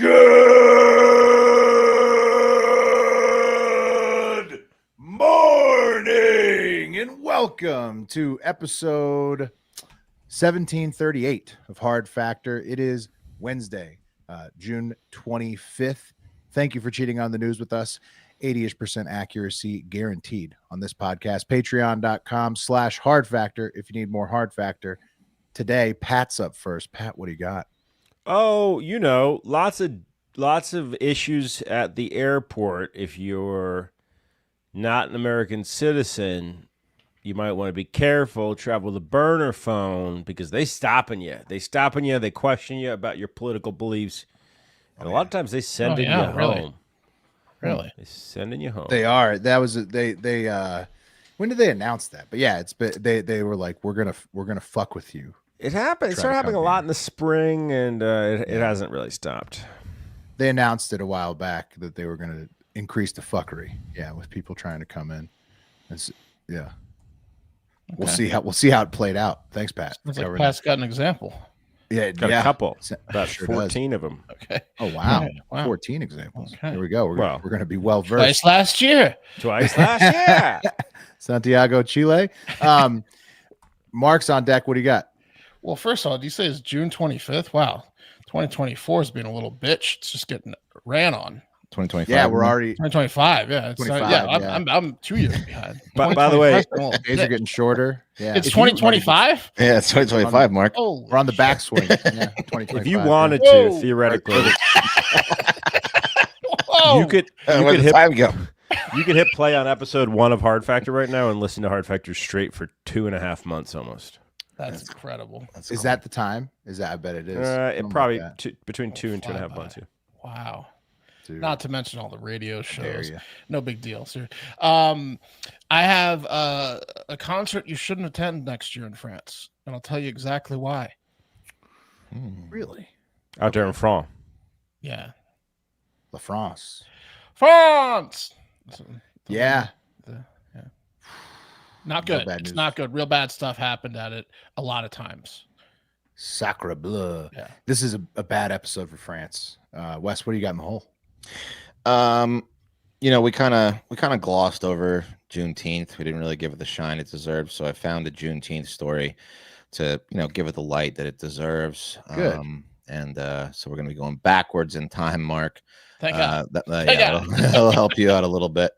Good morning and welcome to episode 1738 of Hard Factor. It is Wednesday, June 25th. Thank you for cheating on the news with us. 80% accuracy guaranteed on this podcast. Patreon.com/Hard Factor if you need more Hard Factor. Today, Pat's up first. Pat, what do you got? Oh, you know, lots of issues at the airport. If you're not an American citizen, you might want to be careful. Travel with a burner phone because they stopping you. They question you about your political beliefs, and a lot of times they sending you home. Really? They sending you home. They are. That was they. When did they announce that? But yeah, they were like, we're gonna fuck with you. It happened. It started happening a lot in the spring, and it hasn't really stopped. They announced it a while back that they were going to increase the fuckery. Yeah, with people trying to come in. Yeah, okay. We'll see how it played out. Thanks, Pat. Looks like Pat's got an example. Yeah, got a couple. About 14 of them. Okay. Oh wow, 14 examples. Okay. Here we go. We're going to be well versed. Twice last year. Santiago, Chile. Mark's on deck. What do you got? Well, first of all, do you say it's June 25th? Wow. 2024 has been a little bitch. It's just getting ran on. 2025. Yeah, we're already 2025. Yeah, it's 25, I'm 2 years behind. By the way, days are getting shorter. Yeah, it's 2025. Yeah, it's 2025, Mark. Oh, we're on the backswing. Yeah, 2025. If you wanted to, theoretically, you could hit play on episode 1 of Hard Factor right now and listen to Hard Factor straight for 2.5 months almost. That's incredible. Is that the time? I bet it is. It probably between 2 and 2.5 months. Yeah. Wow. Dude. Not to mention all the radio shows. No big deal, sir. I have a concert you shouldn't attend next year in France, and I'll tell you exactly why. Really? Out there in France. Yeah. La France. Yeah. Not good. It's not good. Real bad stuff happened at it a lot of times. Sacre bleu. Yeah. This is a bad episode for France. Wes, what do you got in the hole? We kind of glossed over Juneteenth. We didn't really give it the shine it deserved. So I found a Juneteenth story to, give it the light that it deserves. Good. So we're going to be going backwards in time, Mark. Thank God. That'll help you out a little bit.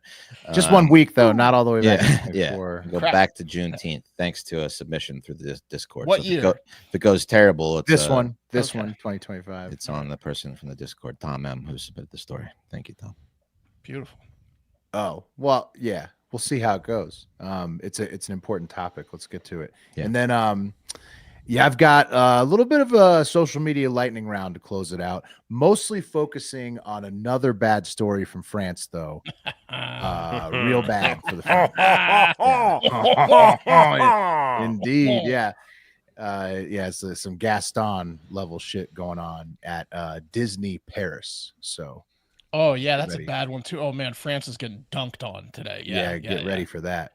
Just 1 week though, not all the way back. Go back to Juneteenth, thanks to a submission through the Discord. What year? If it goes terrible, it's this one, 2025. It's on the person from the Discord, Tom M, who submitted the story. Thank you, Tom. Beautiful. Oh well, yeah. We'll see how it goes. It's an important topic. Let's get to it. Yeah. And then I've got a little bit of a social media lightning round to close it out, mostly focusing on another bad story from France, though. Real bad for the France. Indeed, yeah. So some Gaston level shit going on at Disney Paris. So, oh yeah, that's a bad one too. Oh man, France is getting dunked on today. Get ready for that.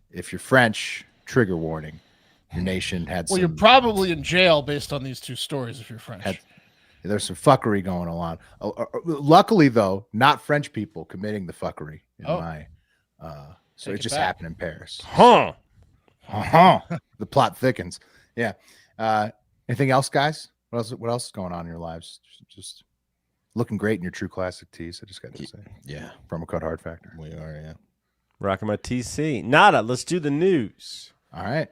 If you're French, trigger warning. Your nation had you're probably in jail based on these two stories if you're French. There's some fuckery going on. Luckily, though, not French people committing the fuckery. So it just happened in Paris. The plot thickens. Yeah. Anything else, guys? What else is going on in your lives? Just looking great in your True Classic tees. I just got to say. Yeah. Promo code Hard Factor. We are, yeah. Rocking my TC. Nada. Let's do the news. All right.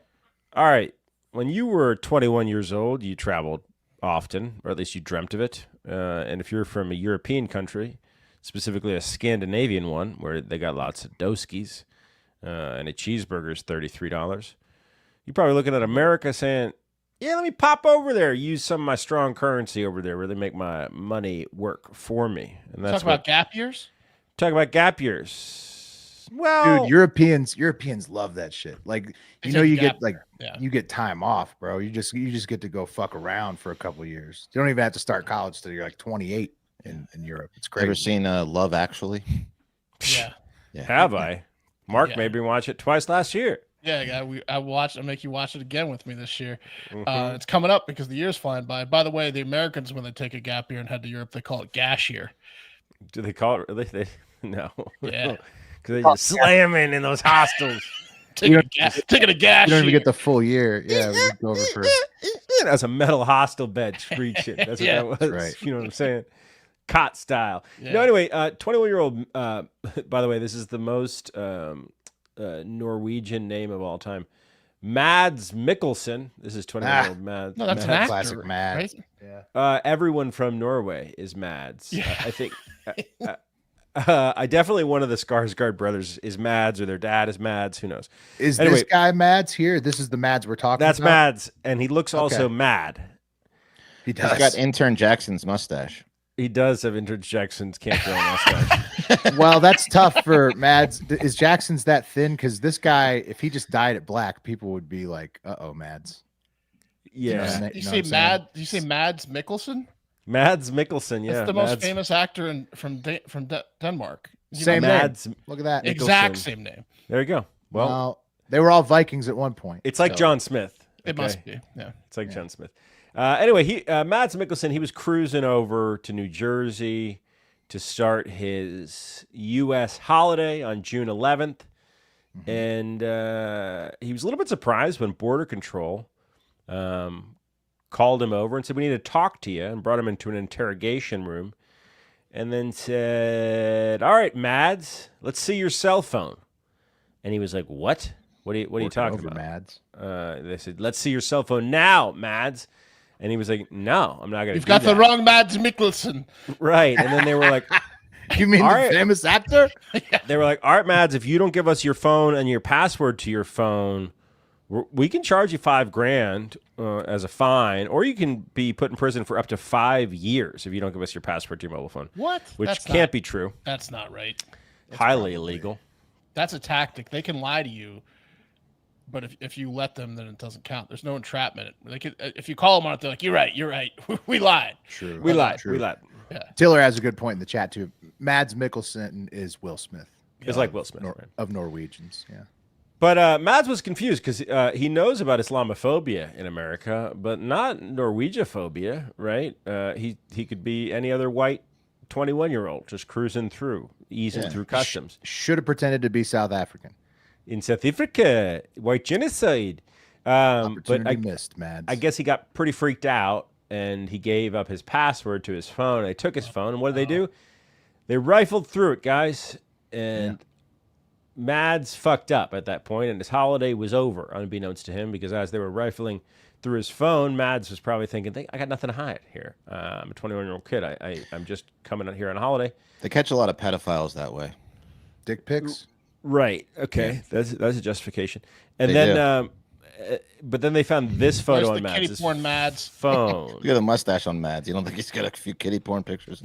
When you were 21 years old, you traveled often, or at least you dreamt of it. And if you're from a European country, specifically a Scandinavian one, where they got lots of doskies, and a cheeseburger is $33, you're probably looking at America saying, yeah, let me pop over there, use some of my strong currency over there, really make my money work for me. And that's Talk about gap years? Talk about gap years. Well, dude, Europeans love that shit. Like, you get you get time off, bro. You just get to go fuck around for a couple of years. You don't even have to start college till you're like 28 in Europe. It's crazy. Ever seen Love Actually? Yeah. Have I? Mark made me watch it twice last year. Yeah, I'll make you watch it again with me this year. Mhm. It's coming up because the year's flying by. By the way, the Americans, when they take a gap year and head to Europe, they call it gas year. Do they call it really? No. Yeah. Because they just slamming in those hostels. Taking a gas You don't even year. get the full year. Yeah, we go over for That's a metal hostel bed screeching. That's what Yeah. that was. Right. You know what I'm saying? Cot style. Yeah. No, anyway, 21-year-old, by the way, this is the most Norwegian name of all time. Mads Mikkelsen. This is 21-year-old Mads. No, that's an Mads. actor, classic Mads. right? Yeah. Everyone from Norway is Mads. Yeah. I think. I definitely one of the Skarsgård brothers is Mads, or their dad is Mads. Who knows? Is Anyway. this guy Mads here? This is the Mads we're talking That's about. Mads, and he looks also Okay. mad. He He's does. got intern Jackson's mustache. He does have interjections. Can't grow a mustache. Well, that's tough for Mads. Is Jackson's that thin? Because this guy, if he just dyed it black, people would be like, "Uh-oh, Mads." Yeah, know You what say I'm saying? You say Mads Mikkelsen? Mads Mikkelsen. Yeah, That's the Mads, most famous actor from Denmark. You Same know, name. Mads. Look at that. exact Mikkelsen. same name. There you go. Well, Well, they were all Vikings at one point. it's like so- John Smith. It okay? must be. Yeah. It's like John Smith. Anyway, Mads Mikkelsen, he was cruising over to New Jersey to start his U.S. holiday on June 11th. And he was a little bit surprised when Border Control called him over and said, "We need to talk to you," and brought him into an interrogation room. And then said, "All right, Mads, let's see your cell phone." And he was like, "What? What are you Working talking over about?" Mads. They said, "Let's see your cell phone now, Mads." And he was like, "No, I'm not going to You've do got that." the wrong Mads Mikkelsen. Right. And then they were like, You mean All the right. famous actor? "All right, Mads, if you don't give us your phone and your password to your phone, we can charge you $5,000 as a fine, or you can be put in prison for up to 5 years if you don't give us your password to your mobile phone." What? Which That's can't not, be true. That's not right. Highly illegal. That's a tactic. They can lie to you, but if you let them, then it doesn't count. There's no entrapment. They could, if you call them on it, they're like, "You're right. We lied." True. We lied. True. We lied. Tiller has a good point in the chat too. Mads Mikkelsen is Will Smith It's like Will Smith. Right? of Norwegians. Yeah. But Mads was confused because he knows about Islamophobia in America, but not Norwegiaphobia, right? He could be any other white 21-year-old just cruising through, easing through customs. Should have pretended to be South African. In South Africa, white genocide. But Opportunity missed, Mads. I guess he got pretty freaked out, and he gave up his password to his phone. They took his phone, and what did they do? They rifled through it, guys, and Mads fucked up at that point, and his holiday was over, unbeknownst to him, because as they were rifling through his phone, Mads was probably thinking, "I got nothing to hide here. I'm a 21-year-old kid. I'm just coming out here on a holiday." They catch a lot of pedophiles that way. Dick pics. Right. Okay. That's a justification. And They then, but then they found this photo Where's on the kitty Mads' porn Mads? phone. Look at the mustache on Mads. You don't think he's got a few kitty porn pictures?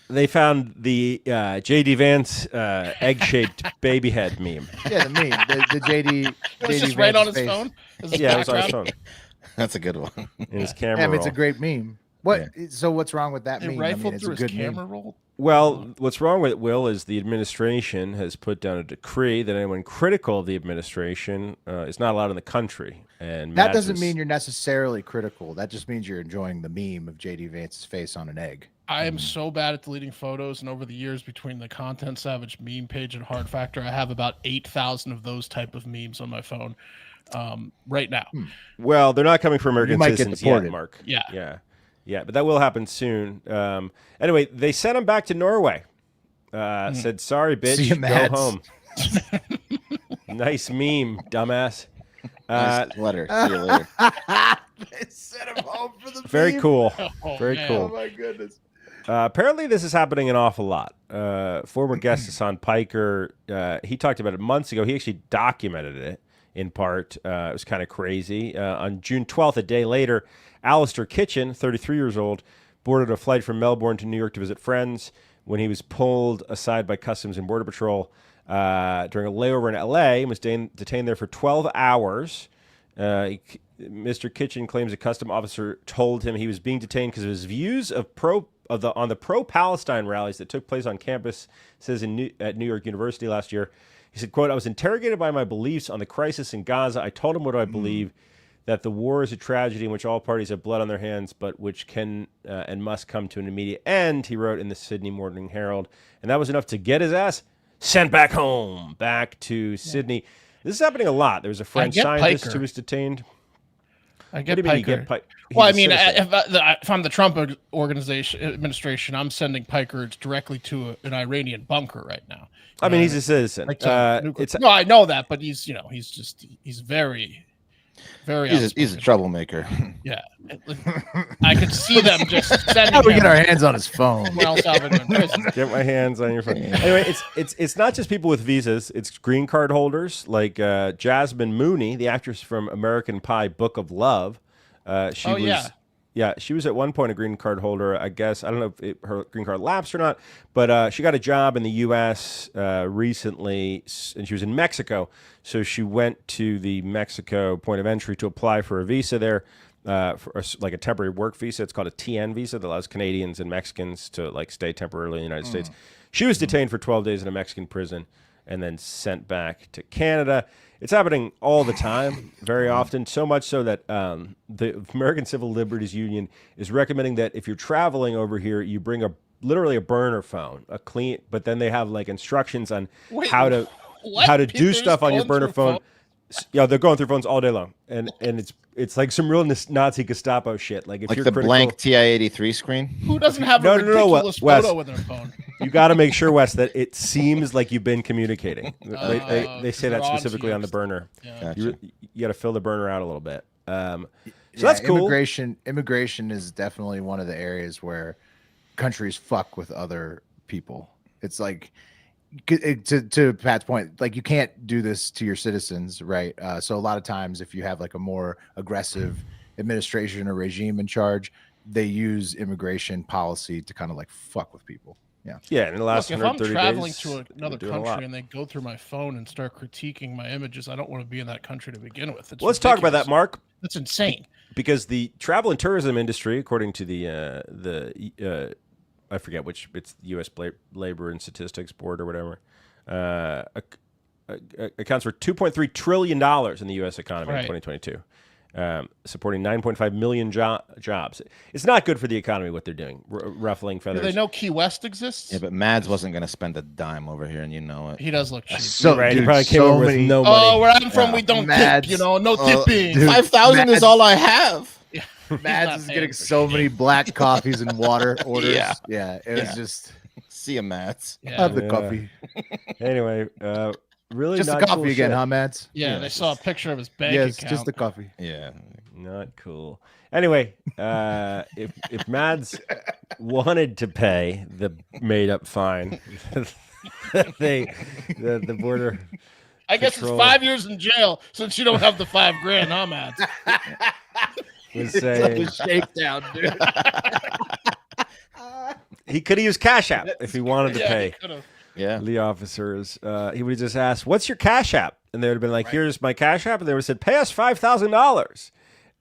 They found the JD Vance egg-shaped baby head meme. Yeah, the meme. The JD. It was JD just right on his Vance's face. phone. As his Yeah, it was on his background. phone That's a good one. in his camera Damn, it's a roll. great meme. What? So what's wrong with that They meme? rifled it's through a his good meme. camera roll. Well, what's wrong with it, Will, is the administration has put down a decree that anyone critical of the administration is not allowed in the country. And That Mads doesn't was- mean you're necessarily critical. That just means you're enjoying the meme of JD Vance's face on an egg. I am so bad at deleting photos, and over the years, between the Content Savage meme page and Hard Factor, I have about 8,000 of those type of memes on my phone right now. Well, they're not coming for American might get citizens deported. yet, Mark. Yeah. Yeah, but that will happen soon. Anyway, they sent him back to Norway. Said, "Sorry, bitch, See you, go Mads." home." Nice meme, dumbass. Nice letter. See you later. They sent him home for the Very meme. cool. Oh, Very man. cool. Oh my goodness. Apparently, this is happening an awful lot. Former guest Hassan Piker, he talked about it months ago. He actually documented it in part. It was kind of crazy. On June 12th, a day later, Alistair Kitchen, 33 years old, boarded a flight from Melbourne to New York to visit friends when he was pulled aside by Customs and Border Patrol during a layover in L.A. and was detained there for 12 hours. Mr. Kitchen claims a custom officer told him he was being detained because of his views on the pro-Palestine rallies that took place on campus. Says at New York University last year, He said, quote, I was interrogated by my beliefs on the crisis in Gaza. I told him what I believe, that the war is a tragedy in which all parties have blood on their hands, but which can and must come to an immediate end, he wrote in the Sydney Morning Herald. And that was enough to get his ass sent back home, back to Sydney. This is happening a lot. There was a French scientist who was detained. I get Piker. Well, I mean, if I'm the Trump administration, I'm sending Piker directly to an Iranian bunker right now. I mean, he's a citizen. No, I know that, but he's very, very. He's a troublemaker. Yeah, I could see them just sending. How do we get our hands on his phone? Get my hands on your phone. Anyway, it's not just people with visas. It's green card holders like Jasmine Mooney, the actress from American Pie: Book of Love. She was at one point a green card holder. I guess I don't know if her green card lapsed or not, but she got a job in the U.S. Recently, and she was in Mexico. So she went to the Mexico point of entry to apply for a visa there, for like a temporary work visa. It's called a TN visa that allows Canadians and Mexicans to like stay temporarily in the United States. She was detained for 12 days in a Mexican prison and then sent back to Canada. It's happening all the time, very often, so much so that the American Civil Liberties Union is recommending that if you're traveling over here, you bring literally a burner phone, but then they have like instructions on how to do stuff on your burner phone. Yeah, they're going through phones all day long, and it's like some real Nazi Gestapo shit. Like if like you're the critical, blank TI-83 screen. Who doesn't have a ridiculous photo with their phone? You got to make sure, Wes, that it seems like you've been communicating. They say that specifically on the burner. Yeah. You got to fill the burner out a little bit. So that's cool. Immigration is definitely one of the areas where countries fuck with other people. It's like, to Pat's point, like you can't do this to your citizens, right? So a lot of times if you have like a more aggressive administration or regime in charge, they use immigration policy to kind of like fuck with people. Yeah, in the last if I'm traveling days, to another country and they go through my phone and start critiquing my images, I don't want to be in that country to begin with. Let's talk about that, Mark. That's insane. Because the travel and tourism industry, according to the I forget which, it's the U.S. Labor and Statistics Board or whatever, accounts for $2.3 trillion in the U.S. economy in 2022. Supporting 9.5 million jobs. It's not good for the economy what they're doing, ruffling feathers. Do they know Key West exists? Yeah, but Mads wasn't going to spend a dime over here, and you know it. He does look cheap. He probably came over with no money. Oh, where I'm from, we don't tip, no tipping. 5,000 is all I have. Mads is getting so many black coffees and water orders. It was just... See you, Mads. Have the coffee. Anyway, really just not the coffee cool again, shit. huh, Mads? Yeah, they saw a picture of his bank account. Just the coffee. Yeah, not cool. Anyway, if Mads wanted to pay the made-up fine, the border. I guess it's 5 years in jail since you don't have the $5,000, huh, Mads? Was saying shakedown, dude. He could have used Cash App if he wanted to pay. The officers. He would have just asked, "What's your Cash App?" And they would have been like, "Here's my Cash App," and they would have said, "Pay us $5,000."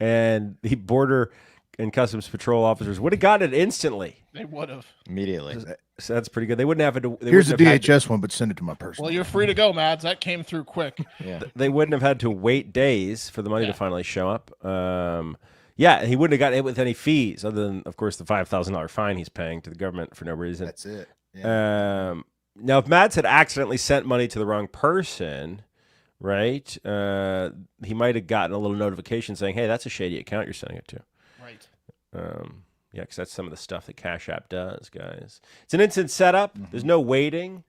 And the border and customs patrol officers would have gotten it instantly. They would have immediately. So that's pretty good. They wouldn't have to. Here's the DHS one, but send it to my personal. Well, you're free to go, Mads. That came through quick. They wouldn't have had to wait days for the money to finally show up. He wouldn't have gotten it with any fees other than, of course, the $5,000 fine he's paying to the government for no reason. That's it. Now, if Mads had accidentally sent money to the wrong person, right, he might have gotten a little notification saying, "Hey, that's a shady account you're sending it to." Right. Because that's some of the stuff that Cash App does, guys. It's an instant setup. There's no waiting,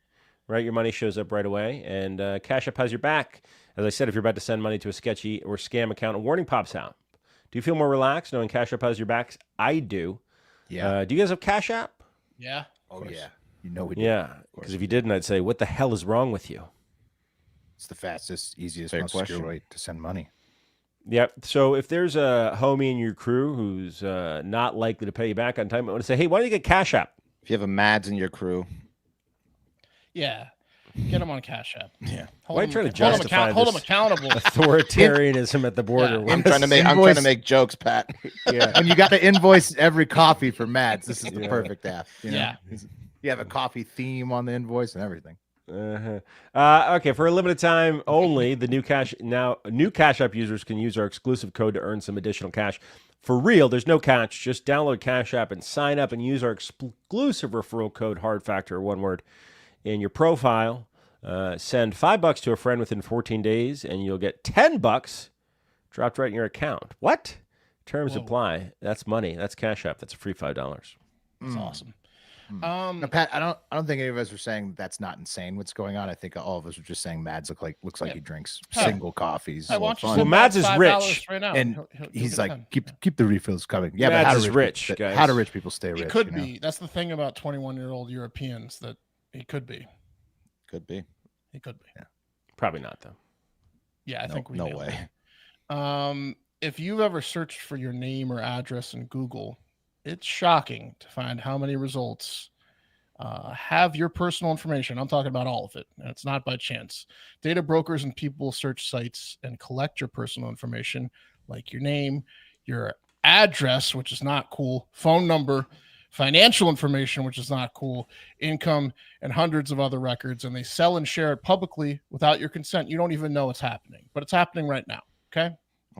right? Your money shows up right away, and Cash App has your back. As I said, if you're about to send money to a sketchy or scam account, a warning pops out. Do you feel more relaxed knowing Cash App has your back? I do. Yeah. Do you guys have Cash App? Yeah. Oh, yeah. You know we do. Yeah. Because if you didn't, I'd say, what the hell is wrong with you? It's the fastest, easiest, most secure way to send money. Yep. So if there's a homie in your crew who's not likely to pay you back on time, I want to say, hey, why don't you get Cash App? If you have a Mads in your crew. Yeah. Get them on Cash App. Yeah. Why are you trying to justify hold them accountable. Authoritarianism at the border? I'm trying to make jokes, Pat. Yeah. When you got to invoice every coffee for Mads, this is the perfect app. You know? Yeah. You have a coffee theme on the invoice and everything. Okay, for a limited time only, the new Cash App users can use our exclusive code to earn some additional cash. For real, there's no catch. Just download Cash App and sign up and use our exclusive referral code Hard Factor, one word, in your profile. Send $5 to a friend within 14 days, and you'll get $10 dropped right in your account. What? Terms apply. That's money. That's Cash App. That's a free $5. That's awesome. Now, Pat, I don't think any of us are saying that's not insane. What's going on? I think all of us are just saying Mads looks like he drinks single coffees. Well, Mads is rich, right now. And he's like, keep the refills coming. Yeah, Mads but is rich, guys. How do rich people stay rich? He could be. That's the thing about 21-year-old Europeans, that he could be. Could be. He could be. Yeah. Probably not, though. Yeah, I think we no nailed way. it. If you've ever searched for your name or address in Google, it's shocking to find how many results have your personal information. I'm talking about all of it. And it's not by chance. Data brokers and people search sites and collect your personal information, like your name, your address, which is not cool, phone number, financial information, which is not cool, income, and hundreds of other records. And they sell and share it publicly without your consent. You don't even know it's happening, but it's happening right now. Okay.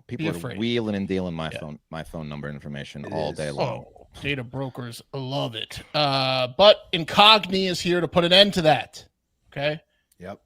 People are wheeling and dealing my phone number information all day long. Oh, data brokers love it. But Incogni is here to put an end to that. Okay. Yep.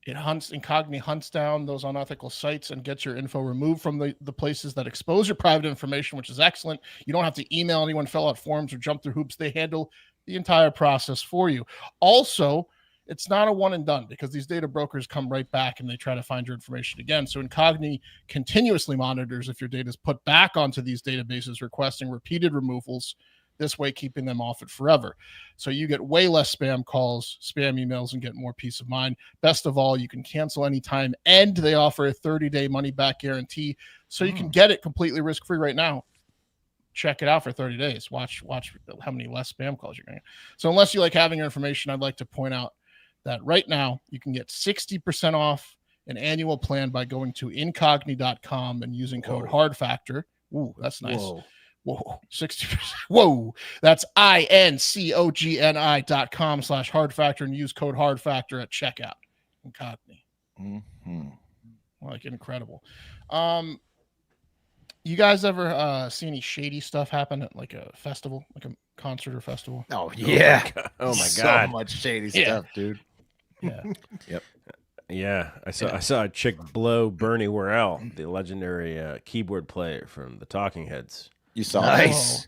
Incogni hunts down those unethical sites and gets your info removed from the places that expose your private information, which is excellent. You don't have to email anyone, fill out forms, or jump through hoops. They handle the entire process for you. Also, it's not a one and done, because these data brokers come right back and they try to find your information again. So Incogni continuously monitors if your data is put back onto these databases, requesting repeated removals, this way keeping them off it forever. So you get way less spam calls, spam emails, and get more peace of mind. Best of all, you can cancel anytime, and they offer a 30-day money-back guarantee, so you can get it completely risk-free right now. Check it out for 30 days. Watch how many less spam calls you're going to get. So unless you like having your information, I'd like to point out that right now you can get 60% off an annual plan by going to incogni.com and using code HARDFACTOR. Ooh, that's nice. Whoa, 60%. Whoa, that's incogni.com/HARDFACTOR and use code HARDFACTOR at checkout. Incogni. Like, incredible. You guys ever see any shady stuff happen at like a festival, like a concert or festival? Oh yeah. Oh my So God. much shady stuff, dude. Yeah. Yep. Yeah, I saw a chick blow Bernie Worrell, the legendary keyboard player from the Talking Heads. You saw Nice.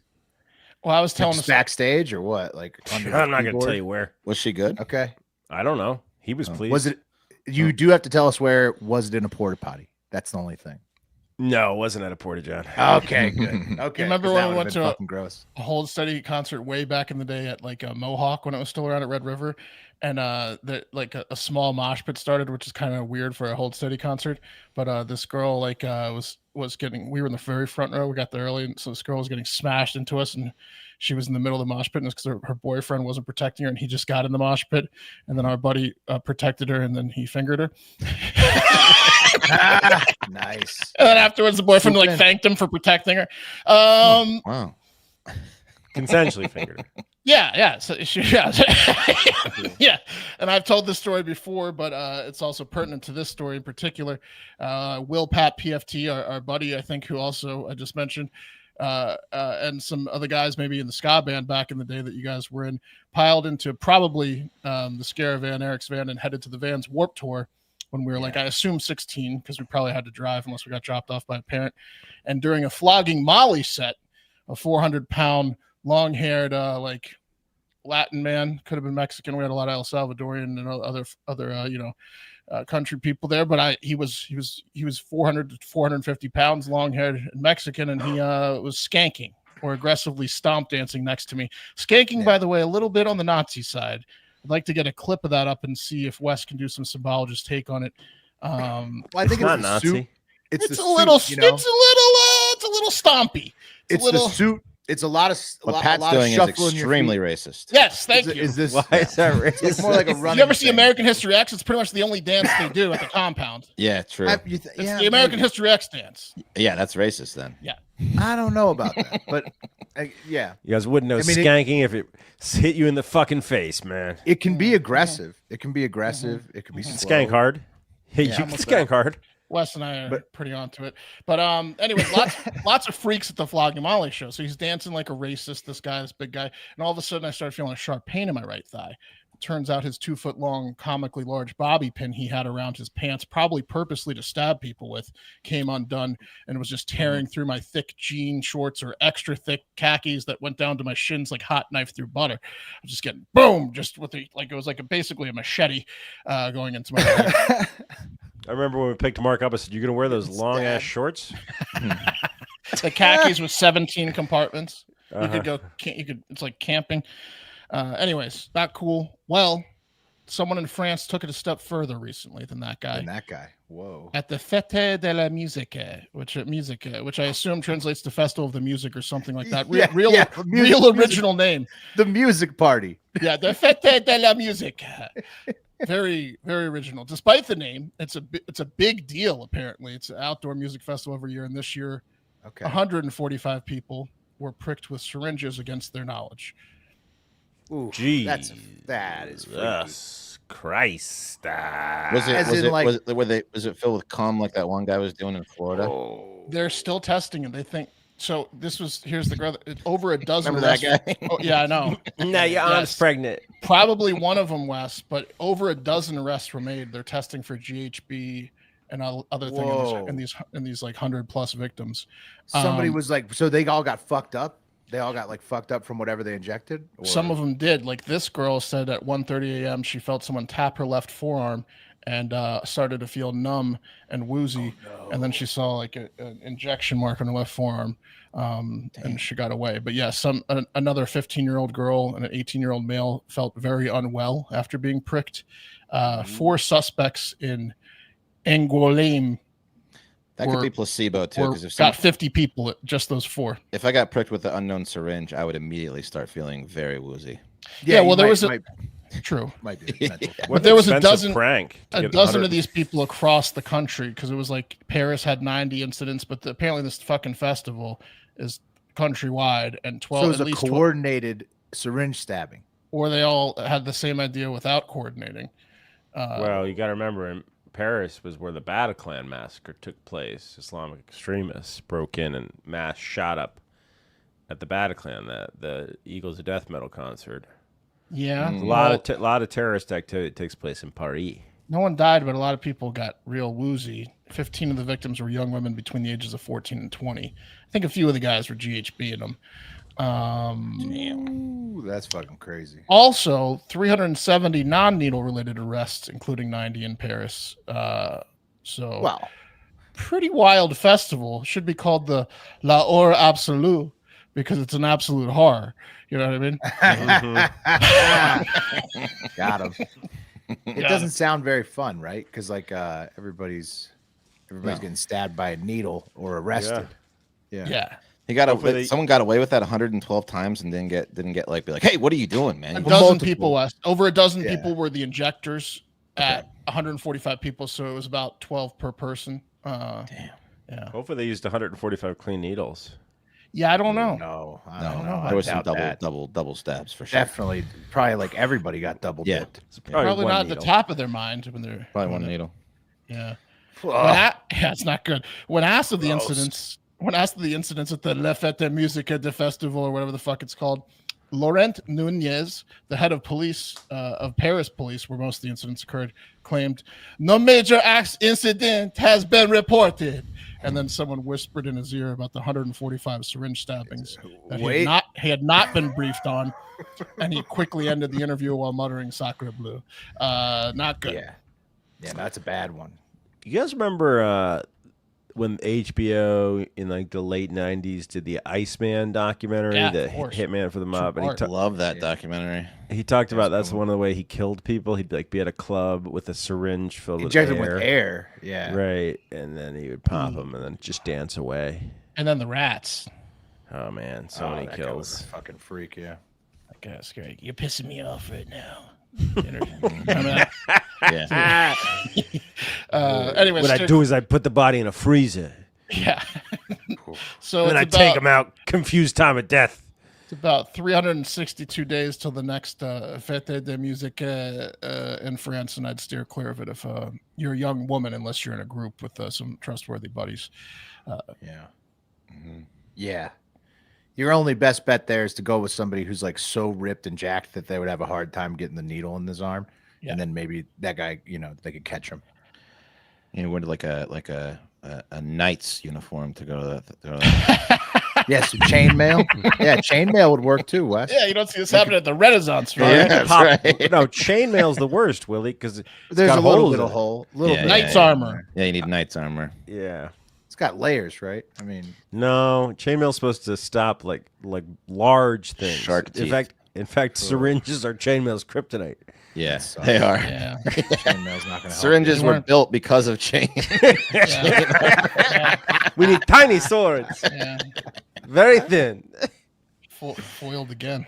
Well, I was telling Just backstage or what? Like under I'm not the going to keyboard? tell you where. Was she good? Okay. I don't know. He was pleased. Was it? You do have to tell us where. Was it in a porta potty? That's the only thing. No, it wasn't at a porta john. Okay, good. Okay. Remember 'cause when that we would've went been to fucking gross? a Hold Steady concert way back in the day at like a Mohawk when it was still around at Red River, and like a small mosh pit started, which is kind of weird for a Hold Steady concert. But this girl was getting, we were in the very front row, we got there early, and so this girl was getting smashed into us, and she was in the middle of the mosh pit, and it's because her boyfriend wasn't protecting her, and he just got in the mosh pit, and then our buddy protected her, and then he fingered her. Nice. And then afterwards, the boyfriend like thanked him for protecting her. Wow. Consensually fingered her. Yeah. So yeah. And I've told this story before, but it's also pertinent to this story in particular. Will Pat PFT, our buddy, I think, who also I just mentioned, and some other guys maybe in the ska band back in the day that you guys were in, piled into probably the Scaravan, Eric's van, and headed to the Vans Warped Tour when we were like, I assume 16, because we probably had to drive unless we got dropped off by a parent. And during a flogging Molly set, a 400-pound, long-haired, like Latin man, could have been Mexican. We had a lot of El Salvadorian and other country people there, but he was 400 to 450 pounds, long-haired and Mexican, and he was skanking or aggressively stomp dancing next to me. Skanking, by the way, a little bit on the Nazi side. I'd like to get a clip of that up and see if Wes can do some symbologist take on it. Well, I think It's not it's Nazi. Suit. It's a the little, suit, you know? it's a little stompy. It's the suit. It's a lot of What Pat's doing is extremely racist. Yes, thank you. Is this? Why is that racist? It's more like a running. You ever see thing. American History X? It's pretty much the only dance they do at the compound. Yeah, true. It's the American History X dance. Yeah, that's racist then. Yeah. I don't know about that, but yeah, You guys wouldn't know I mean, skanking if it hit you in the fucking face, man. it can be aggressive. It can be aggressive. It can be slow. Skank hard. Hey, Yeah, you can almost skank hard. Wes and I are pretty onto it. But anyway, lots of freaks at the Flogging Molly show. So he's dancing like a racist, this big guy. And all of a sudden I started feeling a sharp pain in my right thigh. Turns out his 2-foot-long, comically large bobby pin he had around his pants, probably purposely to stab people with, came undone and was just tearing through my thick jean shorts or extra thick khakis that went down to my shins like hot knife through butter. I was just getting boom, just with it was like basically a machete going into my head. I remember when we picked Mark up, I said, "You're gonna wear those long ass shorts?" The khakis with 17 compartments. You could go. It's like camping. Anyways, not cool. Well, someone in France took it a step further recently than that guy. Whoa. At the Fête de la Musique, which I assume translates to Festival of the Music or something like that. Real original name. The music party. Yeah, the Fête de la Musique. Very, very original. Despite the name, it's a big deal. Apparently, it's an outdoor music festival every year, and this year, 145 people were pricked with syringes against their knowledge. Ooh, Jeez, that is freaky. Jesus Christ. Was it filled with cum like that one guy was doing in Florida? Oh. They're still testing it. They think so. Here's the over a dozen. Remember that guy? Oh, yeah, I know. Now your aunt's pregnant. Probably one of them, Wes, but over a dozen arrests were made. They're testing for GHB and other things in these like 100+ victims. Somebody was like, so they all got fucked up. They all got like fucked up from whatever they injected. Or... Some of them did. Like this girl said at 1:30 a.m. she felt someone tap her left forearm and started to feel numb and woozy. Oh, no. And then she saw like an injection mark on her left forearm, and she got away. But yeah, another 15-year-old girl and an 18-year-old male felt very unwell after being pricked. 4 suspects in Angoulême. That could be placebo too, because if got 50 people, just those 4. If I got pricked with the unknown syringe, I would immediately start feeling very woozy. Yeah, well, there was true. Might be but there was a dozen of these people across the country because it was like Paris had 90 incidents, but apparently this fucking festival is countrywide and 12. So it was a coordinated syringe stabbing, or they all had the same idea without coordinating. Well, you got to remember. Paris was where the Bataclan massacre took place. Islamic extremists broke in and mass shot up at the Bataclan, the Eagles of Death metal concert. Yeah, a lot of terrorist activity takes place in Paris. No one died, but a lot of people got real woozy. 15 of the victims were young women between the ages of 14 and 20. I think a few of the guys were GHB in them. Damn. That's fucking crazy. Also, 370 non-needle related arrests, including 90 in Paris. Wow, pretty wild festival. Should be called the La Horreur Absolue because it's an absolute horror. You know what I mean? Got him. It doesn't sound very fun, right? Because like everybody's getting stabbed by a needle or arrested. Yeah. Someone got away with that 112 times and didn't get like, be like, hey, what are you doing, man? A dozen people, over a dozen people were the injectors at 145 people, so it was about 12 per person. Damn. Yeah. Hopefully they used 145 clean needles. Yeah, I don't know. No, I don't know. There was some double stabs for sure. Definitely, probably like everybody got double dipped. Probably not at the top of their mind when they're probably one needle. Yeah. It's not good. When asked of the incidents at the La Fête de Musique de Festival or whatever the fuck it's called, Laurent Nunez, the head of police of Paris police, where most of the incidents occurred, claimed no major incident has been reported. And then someone whispered in his ear about the 145 syringe stabbings that he had not been briefed on, and he quickly ended the interview while muttering "Sacre bleu." Not good. Yeah, that's a bad one. You guys remember when HBO in like the late 90s did the Iceman documentary, the Hitman for the Mob? And he love that documentary. He talked about that's one of the way he killed people. He'd like be at a club with a syringe filled with air. Yeah. Right. And then he would pop them and then just dance away. And then the rats. Oh man, so many kills. Guy was a fucking freak, yeah. That guy's great. You're pissing me off right now. Anyway, what I do is I put the body in a freezer. Yeah. So And then I it's take about, him out, confused time of death. it's about 362 days till the next Fête de Musique in France, and I'd steer clear of it if you're a young woman, unless you're in a group with some trustworthy buddies. Yeah. Yeah. Your only best bet there is to go with somebody who's like so ripped and jacked that they would have a hard time getting the needle in his arm. Yeah. And then maybe that guy, they could catch him. You know, wear like a knight's uniform to go to that. Yeah, so chainmail. Yeah, chainmail would work too, Wes. Yeah, you don't see this happening at the Renaissance Fair. Yeah, that's right. No, chainmail's the worst, Willie, because There's got a little holes in little it. hole. Little Yeah, bit. Knight's armor. Yeah, you need knight's armor. Yeah. It's got layers, right? I mean, No, chainmail's supposed to stop like large things. Shark teeth. In fact, syringes are chainmail's kryptonite. Yeah, sucks. they are. Yeah. chainmail's not going to help. Syringes You were weren't- built because of chain. Yeah. We need tiny swords, Yeah. very thin. Foiled again.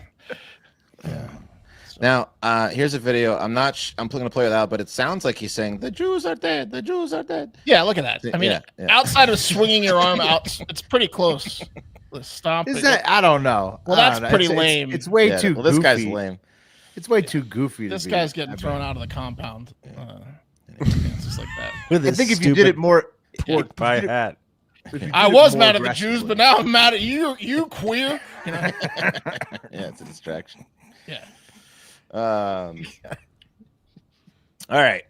Now, here's a video. I'm going to play it out, but it sounds like he's saying, "The Jews are dead. The Jews are dead." Yeah, look at that. I mean, Yeah, yeah. outside of swinging your arm out, it's pretty close. The stomp. Is that? I don't know. Well, I that's don't know. pretty It's lame. It's way Yeah, too well, this goofy. guy's lame. It's way too goofy. This to guy's be, getting I thrown bet. out of the compound. Just like that. With I his think if you did it more, pork pie hat. if you did I it was more mad at the Jews, aggressively. but now I'm mad at you. You queer. You know? Yeah, it's a distraction. Yeah. All right.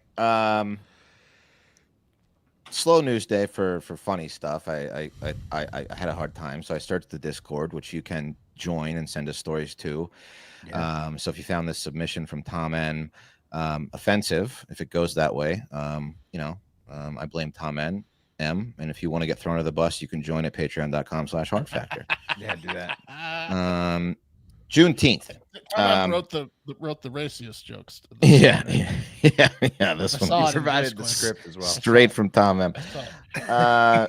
Slow news day for funny stuff. I had a hard time, so I started the Discord, which you can join and send us stories to. Yeah. So if you found this submission from Tom N offensive, if it goes that way, I blame Tom N. M. And if you want to get thrown under the bus, you can join at patreon.com/heartfactor. Yeah, do that. Juneteenth. Tom wrote the raciest jokes. Yeah. This I one saw He it in provided the Discord. script as well. straight from Tom M. So,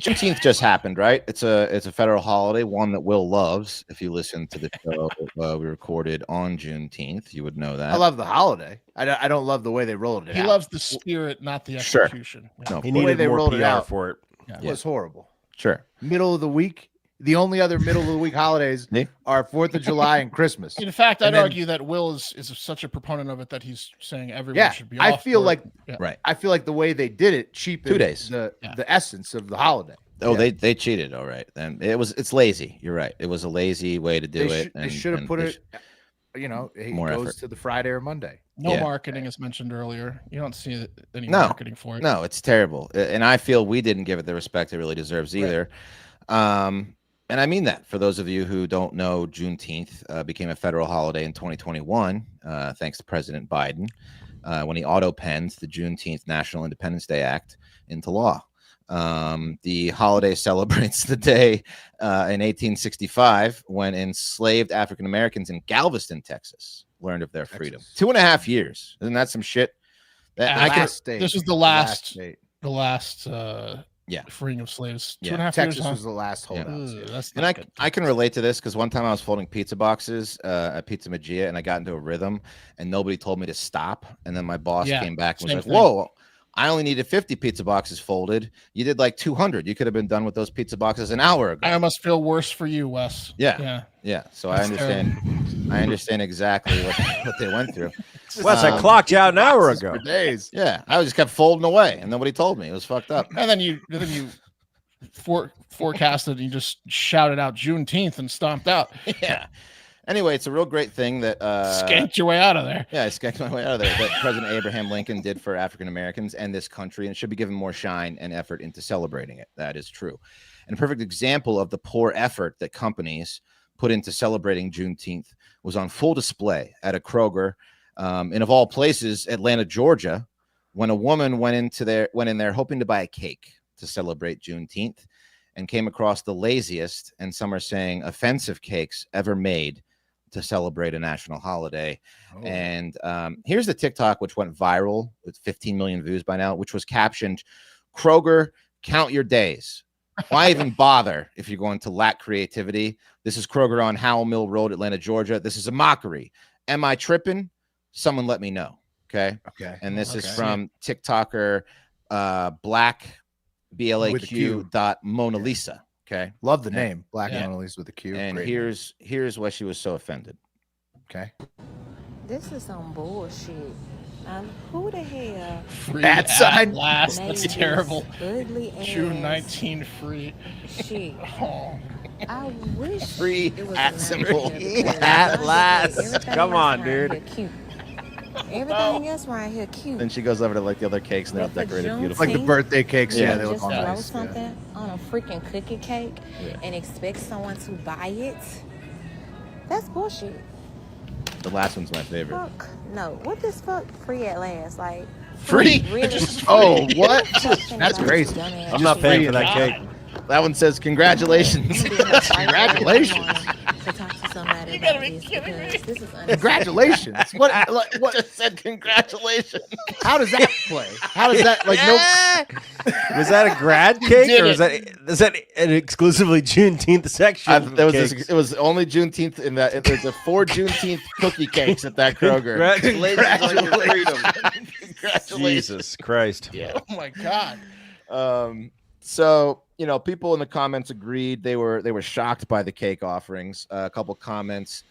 Juneteenth just happened, right? It's a federal holiday, one that Will loves. If you listen to the show we recorded on Juneteenth, you would know that. I love the holiday. I don't love the way they rolled it he out. loves the spirit, not the Sure. execution. Yeah. No, He The way needed they more rolled it PR out. for it. It was horrible. sure. Middle of the week. The only other middle of the week holidays Yeah. are 4th of July and Christmas. In fact, I'd And then- argue that Will is such a proponent of it that he's saying everyone Yeah, should be I off feel for it. like Yeah. Right. I feel like the way they did it cheapened 2 days. the Yeah. essence of the holiday. Oh, Yeah. they cheated. All right. Then it's lazy. You're right. It was a lazy way to do it. They should have put they it. It More goes effort. to the Friday or Monday. No Yeah. marketing is mentioned earlier. You don't see any No. marketing for it. No, it's terrible. And I feel we didn't give it the respect it really deserves either. And I mean that for those of you who don't know, Juneteenth became a federal holiday in 2021, thanks to President Biden, when he auto-penned the Juneteenth National Independence Day Act into law. The holiday celebrates the day in 1865 when enslaved African Americans in Galveston, Texas, learned of their freedom. Texas. 2.5 years. Isn't that some shit? Yeah, I can- Last state. this was the The last state. Yeah. freeing of slaves. Yeah. 2.5 Texas years. Huh? was the last holdout. Ugh, state. that's And not good. I can relate to this because one time I was folding pizza boxes at Pizza Magia and I got into a rhythm and nobody told me to stop. And then my boss Yeah, came back and was same like, thing. "Whoa, I only needed 50 pizza boxes folded. You did like 200. You could have been done with those pizza boxes an hour ago." I must feel worse for you, Wes. Yeah. Yeah. Yeah. So I That's understand. I understand exactly what they went through. Wes, I clocked you out an hour Boxes ago. for days. Yeah. I just kept folding away and nobody told me. It was fucked up. And then you forecasted and you just shouted out Juneteenth and stomped out. Yeah. Anyway, it's a real great thing that Skanked your way out of there. Yeah, I skanked my way out of there. That President Abraham Lincoln did for African Americans and this country, and it should be given more shine and effort into celebrating it. That is true. And a perfect example of the poor effort that companies put into celebrating Juneteenth was on full display at a Kroger, in of all places, Atlanta, Georgia, when a woman went in there hoping to buy a cake to celebrate Juneteenth, and came across the laziest, and some are saying offensive cakes ever made to celebrate a national holiday. Oh. And here's the TikTok, which went viral with 15 million views by now, which was captioned, "Kroger, count your days. Why even bother if you're going to lack creativity? This is Kroger on Howell Mill Road, Atlanta, Georgia. This is a mockery. Am I tripping? Someone let me know." Okay. Okay. And this is Okay. from TikToker Black With a Q. BLAQ dot Mona Lisa. Okay. Love the name, Black Yeah. Mona Lisa with a Q. And Great here's why she was so offended. name. Okay. This is some bullshit. Who the hell Free At at sign. last. made That's this terrible. ugly June ass 19 free. shit? Oh. I wish Free it was at another symbol. here because At honestly, last. everything Come else on, around dude. here cute. Everything else around here cute. Then she goes over to like the other cakes and they're all But for decorated beautifully. Like the birthday cakes. Yeah. Yeah, they look just all throw nice. something on a freaking cookie cake Yeah. and expect someone to buy it. That's bullshit. The last one's my favorite. Fuck no. What this fuck free at last? Like Free? Really? Oh, what? Talking That's about crazy. dumbass I'm not shit. paying for God. that cake. That one says congratulations. Congratulations. To talk to somebody You about gotta be this kidding me. because this is Congratulations. What? Just said congratulations. How does that play? How does that like no? Was that a grad cake did or is that an exclusively Juneteenth section? It was only Juneteenth in that. There's a 4 Juneteenth cookie cakes at that Kroger. Congratulations on your freedom. Congratulations. Jesus Christ. Yeah. Oh my God. So people in the comments agreed. They were shocked by the cake offerings. A couple comments.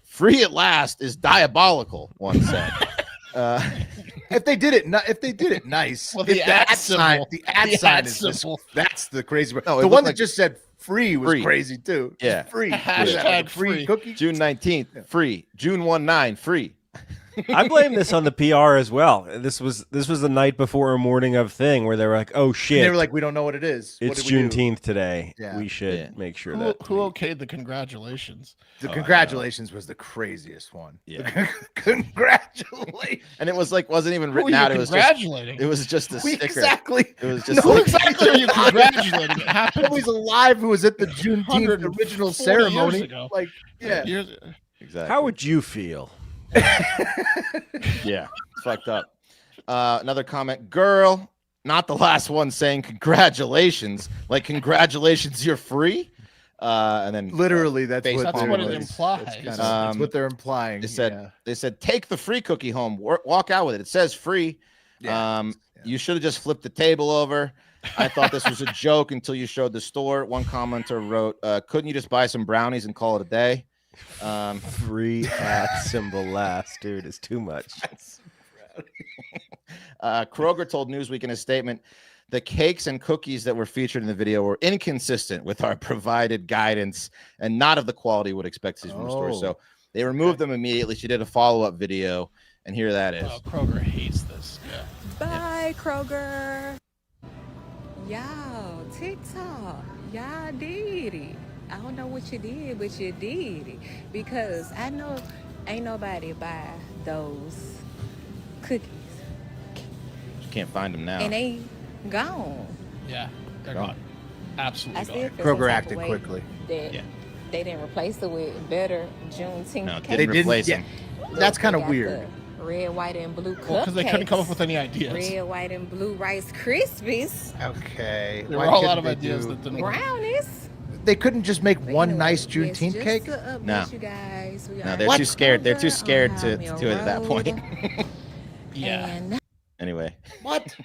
Free at last is diabolical. One said. If they did it nice. Well, if the at symbol. the at The sign at is this, symbol. that's the crazy part. No, it the looked one that like- just said free was Free. crazy too. Just Yeah. free. Hashtag Like a free. cookie. June 19th, free. June 19, free. I blame this on the PR as well. This was the night before a morning of thing where they were like, "Oh shit, And they were like, we don't know what it is. What it's did we do? Juneteenth today. Yeah. We should Yeah. make sure Who that." okayed the congratulations? The Oh, I congratulations was the craziest one. Yeah. Congratulations. And it was wasn't even Who are written you out. It was congratulating? just a sticker. Exactly. It was just No, Who like, exactly are you congratulating? It happened Nobody's alive who was at the Juneteenth 140 original years ceremony. ago. Like, yeah. years. exactly. How would you feel? Yeah, it's fucked up. Another comment, girl, not the last one saying congratulations. Like congratulations, you're free. And then Literally, that's Face what, That's palm what it was- implies. That's, kinda, Um, that's what they're implying. they said take the free cookie home. Walk out with it. It says free. Yeah. You should have just flipped the table over. I thought this was a joke until you showed the store. One commenter wrote, couldn't you just buy some brownies and call it a day? Free at symbol last, dude. It's too much. Kroger told Newsweek in a statement, the cakes and cookies that were featured in the video were inconsistent with our provided guidance and not of the quality we would expect to see from the store. Oh. So they removed them immediately. She did a follow-up video, and here that is. Oh, Kroger hates this. Yeah. Bye, Kroger. Y'all, TikTok, y'all did it. I don't know what you did, but you did it. Because I know ain't nobody buy those cookies. You can't find them now. And they gone. Yeah. They're Gone. gone. Absolutely I still gone. feel some Kroger type of acted way quickly. That Yeah. they didn't replace it with better Juneteenth No, cake. didn't They didn't- replace yeah. them. That's They kind of got weird. the Red, white, and blue cupcakes. Well, because they couldn't come up with any ideas. Red, white, and blue Rice Krispies. Okay. There Why were a lot couldn't of they ideas do- that didn't work. Brownies. They couldn't just make But one anyway, nice yes, Juneteenth just cake. to update No. you guys, we No, are they're What? too scared. They're too Kroger scared on to Mill do it at that point. Road. Yeah. And Anyway. What?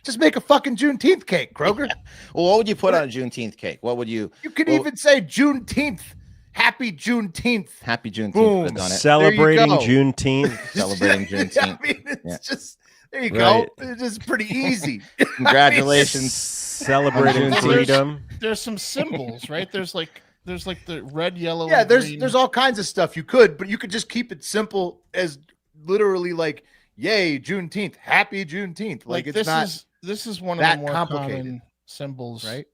Just make a fucking Juneteenth cake, Kroger. Well, what would you put on a Juneteenth cake? What would you? You could Well- even say Juneteenth. Happy Juneteenth. Happy Juneteenth. Boom. would have done it. Celebrating go. Juneteenth. Celebrating Juneteenth. I mean, it's Yeah. just there you Right. go. It's just pretty easy. Congratulations. Celebrating Juneteenth. freedom. There's some symbols, right? There's like the red, yellow. Yeah, and there's green. there's all kinds of stuff you could, but you could just keep it simple as literally like, yay, Juneteenth, happy Juneteenth. Like it's this not this is one of that the more complicated. common symbols, right.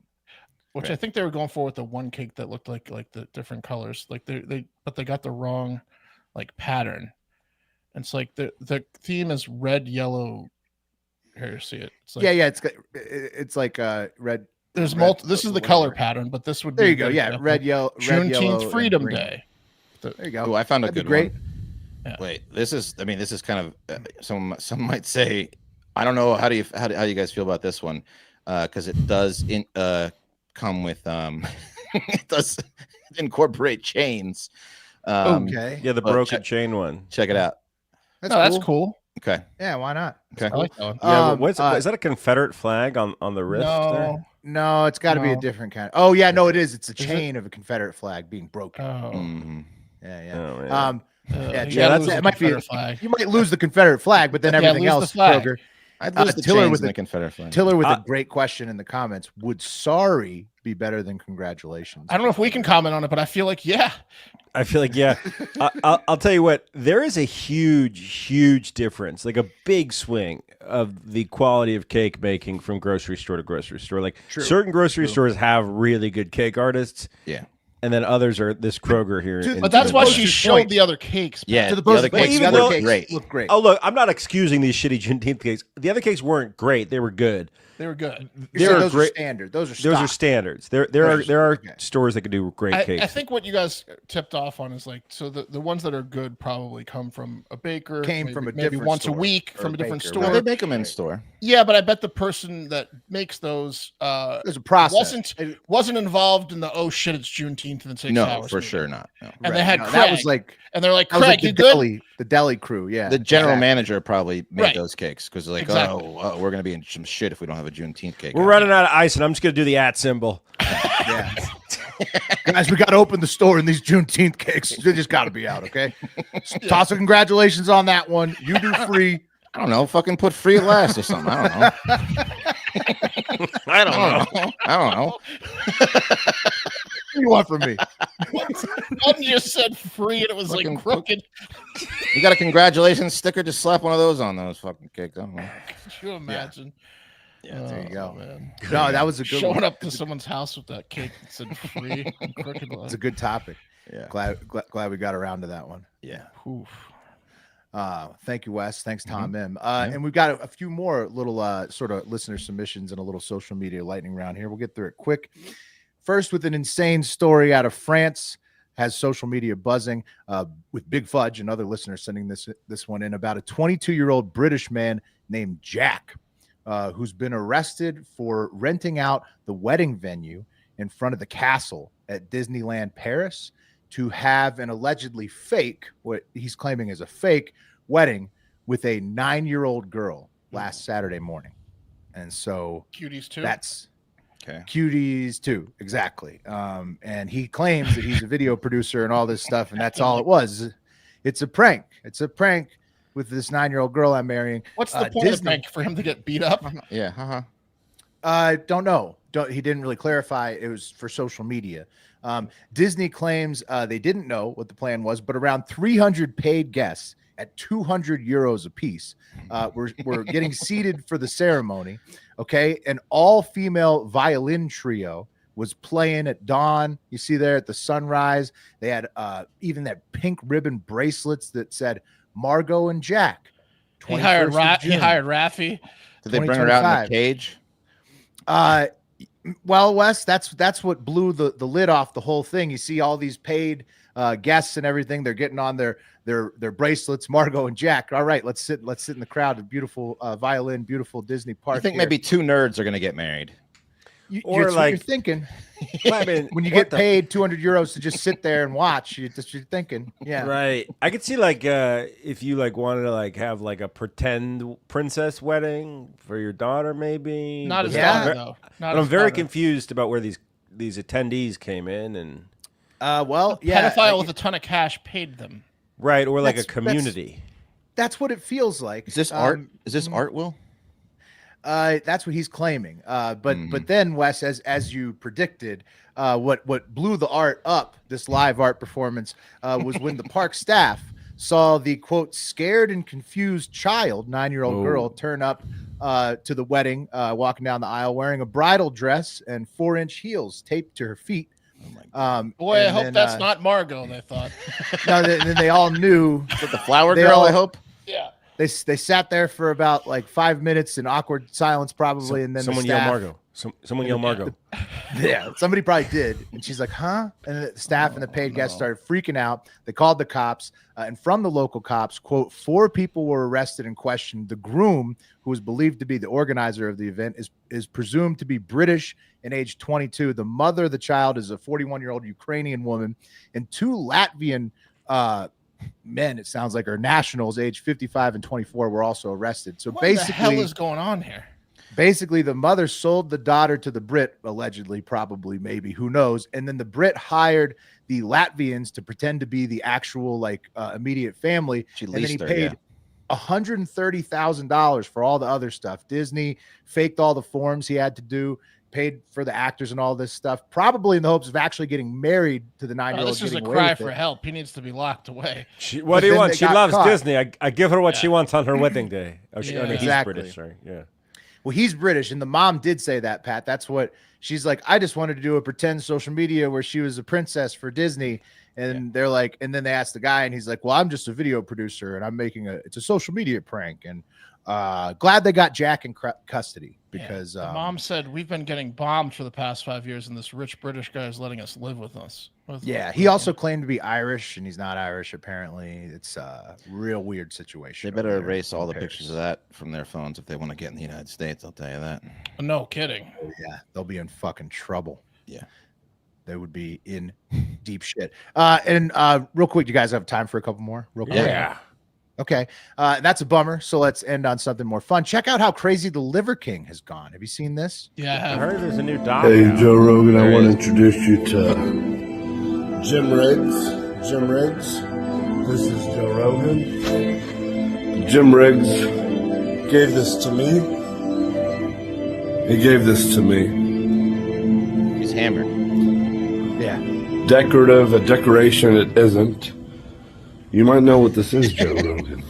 Which I Right. think they were going for with the one cake that looked like the different colors. Like but they got the wrong like pattern. And it's like the theme is red, yellow. Here, see it. It's like, Yeah, it's like red. There's red, This is the whatever. color pattern, but this would There be you go. the Yeah, example. red, yellow, Juneteenth and Freedom green. Day. There you go. Oh, I found a That'd be good great. one. Yeah. Wait, this is kind of some might say, I don't know how you guys feel about this one, because it does come with it does incorporate chains. Okay. Yeah, the Well, broken chain one. Check it out. That's cool. Okay. Yeah, why not? Okay. I like that one. Yeah, Um, is that a Confederate flag on the wrist there? No, it's got to be a No. different kind. Oh yeah, no, it is. It's a chain of a Confederate flag being broken. Oh. Mhm. Yeah. Oh, man. Yeah, you Jay, gotta that's lose the it. Might be. Confederate flag. You might lose the Confederate flag, but then Yeah, everything lose the else, flag. Kroger. I'd lose the Tiller chains with in the the Confederate flag. Tiller with a great question in the comments. Would sorry be better than congratulations? I don't know if we can comment on it, but I feel like yeah. I feel like, yeah. I'll tell you what, there is a huge difference, like a big swing of the quality of cake making from grocery store to grocery store. Like certain grocery stores have really good cake artists. Yeah. And then others are this Kroger here. But that's why the she Poster's showed point. the other cakes. Yeah. To the the other post cakes, cakes the other look cakes great. look great. Oh, look, I'm not excusing these shitty Juneteenth cakes. The other cakes weren't great. They were good. They were good. You're saying are those great. are standard. Those are Those are stock. standards. There are okay. stores that can do great cakes. I think what you guys tipped off on is like, so the ones that are good probably come from a baker, Came from a maybe different once store, a week or from a a different baker, store. No, right. they make them in store. Yeah, but I bet the person that makes those There's a process. wasn't involved in the oh shit it's Juneteenth and 6 No, hours. for meeting. sure not. No. And they had no, Craig, that was like Craig, the you good? deli crew. Yeah, The general exactly. manager probably made Right. those cakes because like, Exactly. oh, we're gonna be in some shit if we don't have a Juneteenth cake. We're running out of ice, and I'm just going to do the @ symbol. Yeah. Guys, we got to open the store, and these Juneteenth cakes they just got to be out. Okay, toss a congratulations on that one. You do free. I don't know. Fucking put free last or something. I don't know. I don't know. I don't know. What do you want from me? One just said free and it was Fucking like crooked. You got a congratulations sticker? Just slap one of those on those fucking cakes. I don't know. Could you imagine? Yeah, there you go. Man. No, that was a good Showing one. up to someone's house with that cake that said free and crooked. It's a good topic. Yeah. Glad we got around to that one. Yeah. Oof. Thank you, Wes. Thanks, Tom M. And we've got a few more little sort of listener submissions and a little social media lightning round here. We'll get through it quick. First, with an insane story out of France, has social media buzzing with Big Fudge, another listener sending this one in, about a 22-year-old British man named Jack, who's been arrested for renting out the wedding venue in front of the castle at Disneyland Paris to have an allegedly fake, what he's claiming is a fake wedding with a 9-year-old girl last Saturday morning. And so Cuties too. that's Okay. cuties too. Exactly. And he claims that he's a video producer and all this stuff. And that's all it was. It's a prank. It's a prank with this 9-year-old girl I'm marrying. What's the point of the Disney- prank for him to get beat up? Yeah. Uh-huh. Don't know. He didn't really clarify. It was for social media. Disney claims they didn't know what the plan was, but around 300 paid guests at 200 euros a piece were getting seated for the ceremony. Okay, an all-female violin trio was playing at dawn. You see there at the sunrise. They had even that pink ribbon bracelets that said Margot and Jack. He hired 21st of June. Did they bring her out in the cage? Well, Wes, that's what blew the lid off the whole thing. You see all these paid guests and everything. They're getting on their bracelets, Margot and Jack. All right, let's sit in the crowd. A beautiful violin, beautiful Disney park. I think here. maybe two nerds are gonna get married. Or It's what like- you're thinking. I mean, When you what get the- paid 200 euros to just sit there and watch, that's what you're thinking. Yeah. Right. I could see like if you like wanted to like have like a pretend princess wedding for your daughter, maybe. Not his Yeah. daughter though. Not But I'm his very daughter. confused about where these attendees came in and Well, yeah. Pedophile with a ton of cash paid them. right or like a That's- community. That's what it feels like. Is this art? Is this art, Will? That's what he's claiming. But then, Wes, as you predicted, what blew the art up, this live art performance, was when the park staff saw the quote scared and confused child, 9-year-old girl, turn up to the wedding, walking down the aisle wearing a bridal dress and 4-inch heels taped to her feet. Boy, I and hope then, that's not Margot. They thought. No, then they all knew. Is it the flower They girl? all- I hope. Yeah. They sat there for about like 5 minutes in awkward silence, probably, and then Someone the yell staff, Margot. Someone yell Margot. Yeah, somebody probably did. And she's like, huh? And the staff and the paid guests started freaking out. They called the cops. And from the local cops, quote, 4 people were arrested and questioned. The groom, who was believed to be the organizer of the event, is presumed to be British and age 22. The mother of the child is a 41-year-old Ukrainian woman. And 2 Latvian men, it sounds like, or nationals aged 55 and 24 were also arrested. So What basically, the hell is going on here? Basically, the mother sold the daughter to the Brit, allegedly, probably, maybe, who knows. And then the Brit hired the Latvians to pretend to be the actual immediate family. And then he paid $130,000 for all the other stuff. Disney faked all the forms he had to do, paid for the actors and all this stuff, probably in the hopes of actually getting married to the 9-year-old. This is a cry for help. He needs to be locked away. What do you want? She loves Disney. I give her what she wants on her wedding day. Oh, Yeah. He's Exactly. British, sorry. Yeah. Well, he's British, and the mom did say that, Pat. That's what she's like. I just wanted to do a pretend social media where she was a princess for Disney. And they're like, and then they asked the guy, and he's like, well, I'm just a video producer, and I'm making it's a social media prank. And glad they got Jack in custody because the mom said we've been getting bombed for the past 5 years, and this rich British guy is letting us live with us. He also claimed to be Irish, and he's not Irish, apparently. It's a real weird situation. They better erase all the pictures of that from their phones if they want to get in the United States. I'll tell you that. No kidding. Oh, yeah, they'll be in fucking trouble. Yeah. They would be in deep shit. And real quick, you guys have time for a couple more? Real quick. Yeah. Okay. That's a bummer. So let's end on something more fun. Check out how crazy the Liver King has gone. Have you seen this? Yeah, I I have. heard there's a new dog. Hey, now. Joe Rogan, I There want to is. introduce you to Jim Riggs. Jim Riggs. This is Joe Rogan. Jim Riggs gave this to me. He gave this to me. He's hammered. Yeah. Decorative, a decoration it isn't. You might know what this is, Joe Rogan.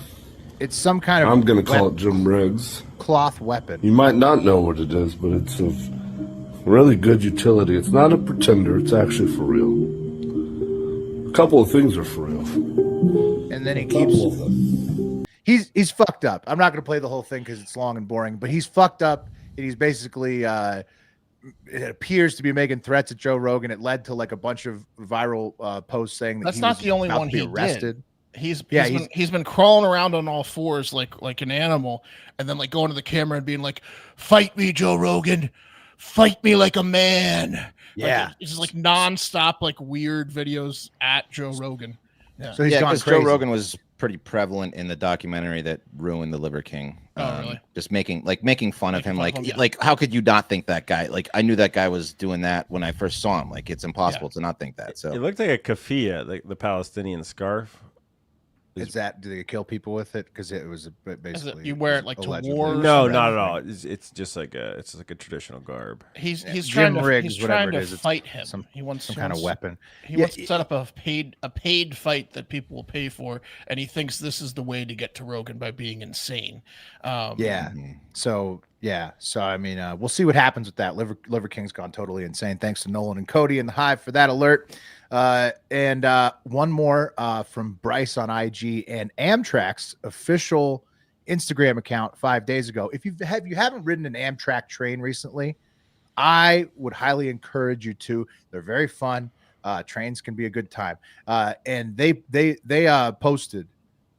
It's some kind of I'm going to call it Jim Riggs. cloth weapon. You might not know what it is, but it's of really good utility. It's not a pretender. It's actually for real. A couple of things are for real. And then he A couple keeps of them. he's fucked up. I'm not going to play the whole thing because it's long and boring, but he's fucked up, and he's basically it appears to be making threats at Joe Rogan. It led to like a bunch of viral posts saying that That's he not was the only about one to be he arrested. did. He's been crawling around on all fours like an animal, and then like going to the camera and being like, "Fight me, Joe Rogan, fight me like a man." Yeah. Like, it's just like nonstop like weird videos at Joe Rogan. Yeah. So he's Yeah, gone because crazy. Joe Rogan was pretty prevalent in the documentary that ruined the Liver King. Oh, really? Just making fun of him. Making fun of him, yeah. Like, how could you not think that guy? Like, I knew that guy was doing that when I first saw him. Like, it's impossible to not think that. So It looked like a keffiyeh, like the Palestinian scarf. Is that, do they kill people with it? Because it was basically you wear it like to allegedly- war? No, Right. not at all. It's just like a traditional garb. He's Jim trying to Riggs, he's whatever trying it to is, it's fight him. some He wants kind of weapon. He Yeah, wants to set up a paid fight that people will pay for, and he thinks this is the way to get to Rogan by being insane. Yeah. So I mean, we'll see what happens with that. Liver King's gone totally insane. Thanks to Nolan and Cody and the Hive for that alert. And one more from Bryce on IG and Amtrak's official Instagram account 5 days ago. If you haven't ridden an Amtrak train recently, I would highly encourage you to. They're very fun. Trains can be a good time. And they posted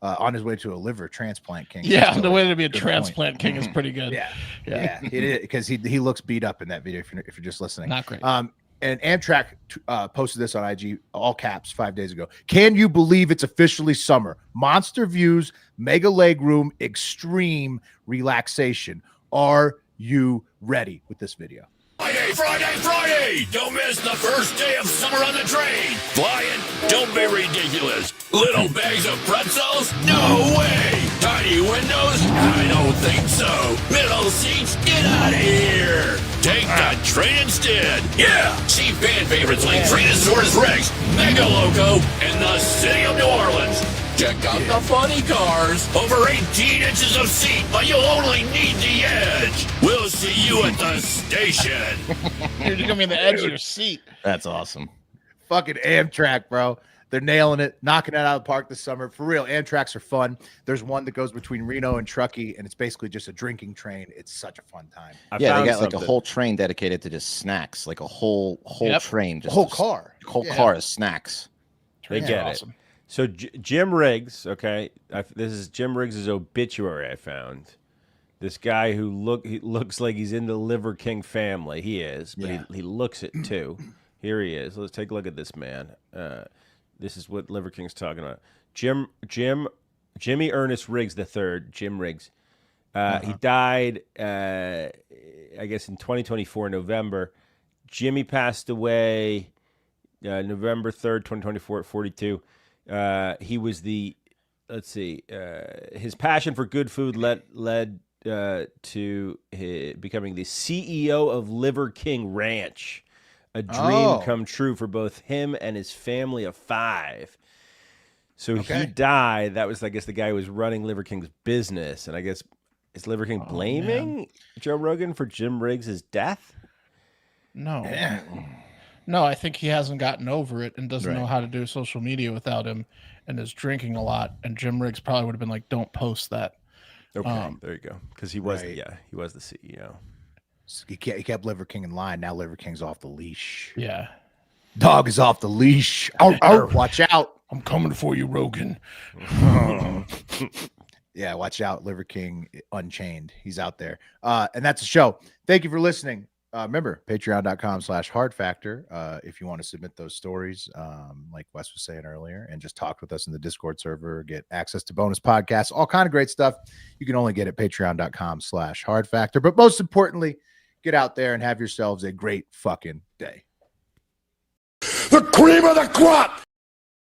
on his way to a liver transplant king. Yeah, So, the way to be a good transplant king is pretty good. Yeah, it is, because he looks beat up in that video. If you're just listening, Not great. And Amtrak posted this on IG, all caps, 5 days ago. Can you believe it's officially summer? Monster views, mega leg room, extreme relaxation. Are you ready with this video? Friday! Don't miss the first day of summer on the train! Flying? Don't be ridiculous! Little bags of pretzels? No way! Tiny windows? I don't think so! Middle seats? Get out of here! Take the train instead! Yeah! See fan favorites like Trainosaurus Rex, Mega Loco, and the City of New Orleans! Check out the funny cars! Over 18 inches of seat, but you'll only need the edge! We'll see you at the station! You're just gonna be on the edge of your seat. that's awesome. Fucking Amtrak, bro. They're nailing it, knocking it out of the park this summer. For real, Amtraks are fun. There's one that goes between Reno and Truckee, and it's basically just a drinking train. It's such a fun time. I Yeah, they found got like a something. whole train dedicated to just snacks, like a whole Yep. train, just The whole car. whole Yeah. car is snacks. They Trains get are it. awesome. So Jim Riggs, okay, this is Jim Riggs' obituary I found. This guy who looks like he's in the Liver King family. He is, but Yeah. he looks it too. Here he is. Let's take a look at this man. This is what Liver King's talking about. Jimmy Ernest Riggs III, Jim Riggs. He died, I guess, in 2024, November. Jimmy passed away November 3rd, 2024 at 42. He was his passion for good food led to becoming the CEO of Liver King Ranch, a dream come true for both him and his family of 5. So he died. That was, I guess, the guy who was running Liver King's business. And I guess, is Liver King blaming Joe Rogan for Jim Riggs' death? No. No, I think he hasn't gotten over it and doesn't know how to do social media without him and is drinking a lot. And Jim Riggs probably would have been like, don't post that. Okay, there you go. Because he was he was the CEO. He kept Liver King in line. Now Liver King's off the leash. Yeah. Dog is off the leash. Watch out. I'm coming for you, Rogan. Yeah, watch out. Liver King Unchained. He's out there. And that's the show. Thank you for listening. Remember, patreon.com/hard factor. If you want to submit those stories, like Wes was saying earlier, and just talk with us in the Discord server, get access to bonus podcasts, all kind of great stuff. You can only get at patreon.com/hard factor. But most importantly, get out there and have yourselves a great fucking day. The cream of the crop!